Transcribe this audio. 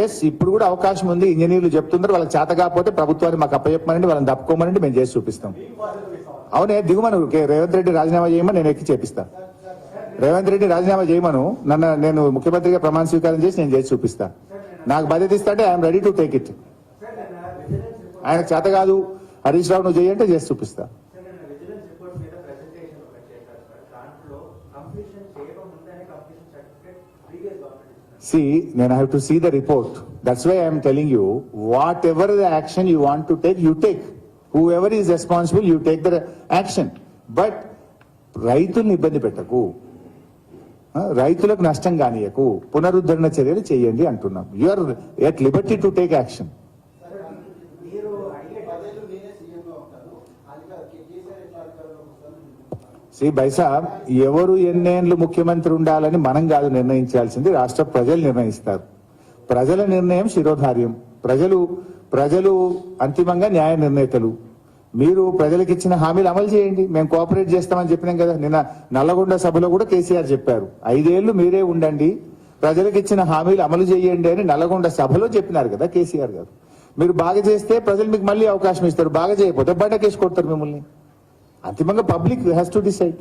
Yes, ఇప్పుడు కూడా అవకాశం ఉంది. ఇంజనీర్లు చెప్తున్నారు, వాళ్ళకి చేత కాకపోతే ప్రభుత్వాన్ని మాకు అప్పచెప్పమనండి, వాళ్ళని తప్పుకోమనండి, మేము చేసి చూపిస్తాం. అవునే, దిగుమను రేవంత్ రెడ్డి రాజీనామా చేయమని నేను ఎక్కి చేపిస్తా. రేవంత్ రెడ్డి రాజీనామా చేయమను, నేను ముఖ్యమంత్రిగా ప్రమాణ స్వీకారం చేసి నేను చేసి చూపిస్తా. నాకు బాధ్యత ఇస్తా అంటే I'm ready to take it. ఆయనకు చేత కాదు హరీష్ రావు నువ్వు చేయంటే చేసి చూపిస్తా. See, then I have to see the report. That's why I am telling you, whatever the action you want to take, you take. Whoever is responsible, you take the action. But రైతుల్ని ఇబ్బంది పెట్టకు, రైతులకు నష్టం కానీయకు, పునరుద్ధరణ చర్యలు చేయండి అంటున్నాం. You are at liberty to take action. Shri బైసాబ్, ఎవరు ఎన్నేళ్లు ముఖ్యమంత్రి ఉండాలని మనం కాదు నిర్ణయించాల్సింది, రాష్ట్ర ప్రజలు నిర్ణయిస్తారు. ప్రజల నిర్ణయం శిరోధార్యం. ప్రజలు అంతిమంగా న్యాయ నిర్ణేతలు. మీరు ప్రజలకు ఇచ్చిన హామీలు అమలు చేయండి, మేము కోఆపరేట్ చేస్తామని చెప్పినాం కదా. నిన్న నల్లగొండ సభలో కూడా కేసీఆర్ చెప్పారు, 5 ఏళ్లు మీరే ఉండండి, ప్రజలకు ఇచ్చిన హామీలు అమలు చేయండి అని నల్లగొండ సభలో చెప్పినారు కదా కేసీఆర్ గారు. మీరు బాగా చేస్తే ప్రజలు మీకు మళ్ళీ అవకాశం ఇస్తారు, బాగా చేయకపోతే బయటకేసి కొడతారు మిమ్మల్ని. అంతిమంగా పబ్లిక్ హ్యాస్ టు డిసైడ్.